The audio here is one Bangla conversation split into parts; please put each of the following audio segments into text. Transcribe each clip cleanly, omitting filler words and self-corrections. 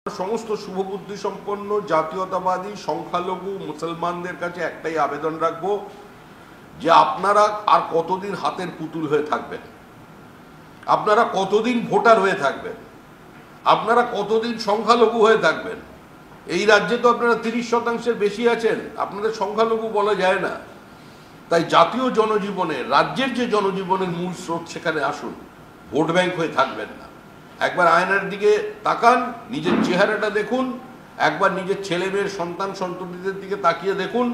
সমস্ত শুভবুদ্ধি সম্পন্ন জাতীয়তাবাদী সংখ্যালঘু মুসলমানদের কাছে একটাই আবেদন রাখবো যে আপনারা আর কতদিন হাতের পুতুল হয়ে থাকবেন, আপনারা কতদিন ভোটার হয়ে থাকবেন, আপনারা কতদিন সংখ্যালঘু হয়ে থাকবেন। এই রাজ্যে তো আপনারা 30% বেশি আছেন, আপনাদের সংখ্যালঘু বলা যায় না। তাই জাতীয় জনজীবনে, রাজ্যের যে জনজীবনের মূল স্রোত, সেখানে আসুন, ভোট ব্যাংক হয়ে থাকবেন না। একবার আয়নার দিকে তাকান, নিজের চেহারাটা দেখুন, একবার নিজের ছেলে মেয়ের সন্তান সন্ততিদের দিকে তাকিয়ে দেখুন,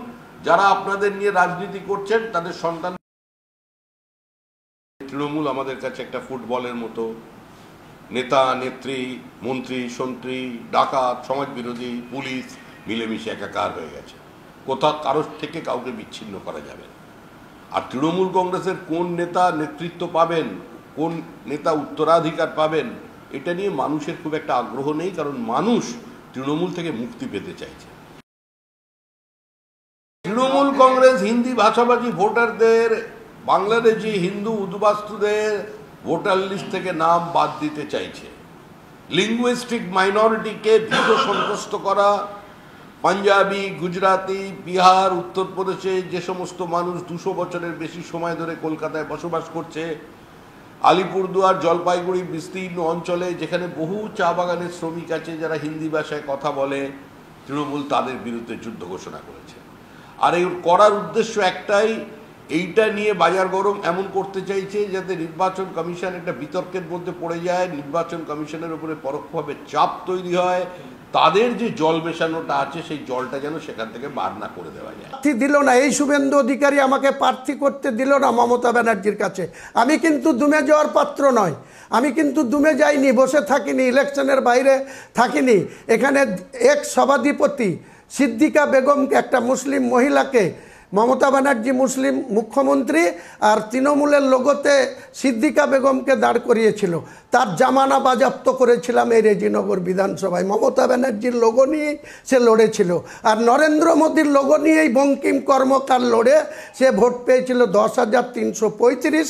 যারা আপনাদের নিয়ে রাজনীতি করছেন তাদের সন্তান। তৃণমূল আমাদের কাছে একটা ফুটবলের মতো, নেতা নেত্রী মন্ত্রী সন্ত্রী ডাকাত সমাজ বিরোধী পুলিশ মিলেমিশে একাকার হয়ে গেছে। কোথাও কারোর থেকে কাউকে বিচ্ছিন্ন করা যাবে না। আর তৃণমূল কংগ্রেসের কোন নেতা নেতৃত্ব পাবেন, কোন নেতা উত্তরাধিকার পাবেন, এটা নিয়ে মানুষের খুব একটা আগ্রহ নেই, কারণ মানুষ তৃণমূল থেকে মুক্তি পেতে চাইছে। তৃণমূল কংগ্রেস হিন্দি ভাষাভাষী ভোটারদের, বাংলাদেশি হিন্দু উদ্বাস্তুদের ভোটার লিস্ট থেকে নাম বাদ দিতে চাইছে। লিঙ্গুইস্টিক মাইনরিটিকে ভীত সন্ত্রস্ত করা, পাঞ্জাবি, গুজরাটি, বিহার, উত্তরপ্রদেশে যে সমস্ত মানুষ 200 বছরের বেশি সময় ধরে কলকাতায় বসবাস করছে, আলিপুরদুয়ার জলপাইগুড়ি বিস্তীর্ণ অঞ্চলে যেখানে বহু চা বাগানের শ্রমিক আছে যারা হিন্দি ভাষায় কথা বলে, তৃণমূল তাদের বিরুদ্ধে যুদ্ধ ঘোষণা করেছে। আর এই করার উদ্দেশ্য একটাই, এইটা নিয়ে বাজার গরম এমন করতে চাইছে যাতে নির্বাচন কমিশন একটা বিতর্কের মধ্যে পড়ে যায়, নির্বাচন কমিশনের উপরে পরোক্ষভাবে চাপ তৈরি হয়, তাদের যে জল মেশানোটা আছে সেই জলটা যেন সেখান থেকে বার না করে দেওয়া যায়। প্রার্থী দিল না, এই শুভেন্দু অধিকারী আমাকে প্রার্থী করতে দিল না মমতা ব্যানার্জির কাছে। আমি কিন্তু দুমে যাওয়ার পাত্র নয়, আমি কিন্তু দুমে যাইনি, বসে থাকিনি, ইলেকশনের বাইরে থাকিনি। এখানে এক সভাধিপতি সিদ্দিকা বেগমকে, একটা মুসলিম মহিলাকে, মমতা ব্যানার্জি মুসলিম মুখ্যমন্ত্রী আর তৃণমূলের লোগোতে সিদ্দিকা বেগমকে দাঁড় করিয়েছিল, তার জামানা বাজেয়াপ্ত করেছিলাম এই রেজিনগর বিধানসভায়। মমতা ব্যানার্জির লোগো নিয়েই সে লড়েছিল, আর নরেন্দ্র মোদীর লোগো নিয়েই বঙ্কিম কর্মকার লড়ে সে ভোট পেয়েছিল 10,335,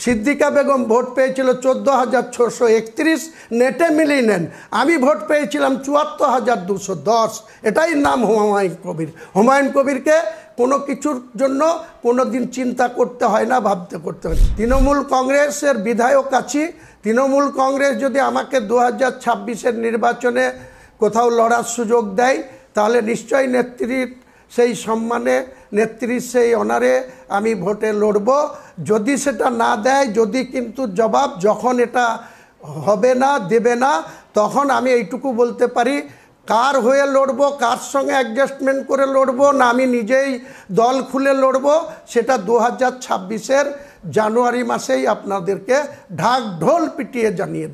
সিদ্দিকা বেগম ভোট পেয়েছিল 14,631, নেটে মিলিয়ে নেন। আমি ভোট পেয়েছিলাম 74,210। এটাই নাম হুমায়ুন কবির। হুমায়ুন কবিরকে কোনো কিছুর জন্য কোনো দিন চিন্তা করতে হয় না, ভাবতে করতে হয়। তৃণমূল কংগ্রেসের বিধায়ক আছি, তৃণমূল কংগ্রেস যদি আমাকে 2026-এর নির্বাচনে কোথাও লড়ার সুযোগ দেয়, তাহলে নিশ্চয়ই নেত্রীর সেই সম্মানে, নেত্রীর সেই অনারে আমি ভোটে লড়ব। যদি সেটা না দেয়, যদি কিন্তু জবাব যখন এটা হবে না, দেবে না, তখন আমি এইটুকু বলতে পারি, কার হয়ে লড়ব, কার সঙ্গে অ্যাডজাস্টমেন্ট করে লড়ব, না আমি নিজেই দল খুলে লড়ব, সেটা 2026-এর জানুয়ারি মাসেই আপনাদেরকে ঢাক ঢোল পিটিয়ে জানিয়ে দেব।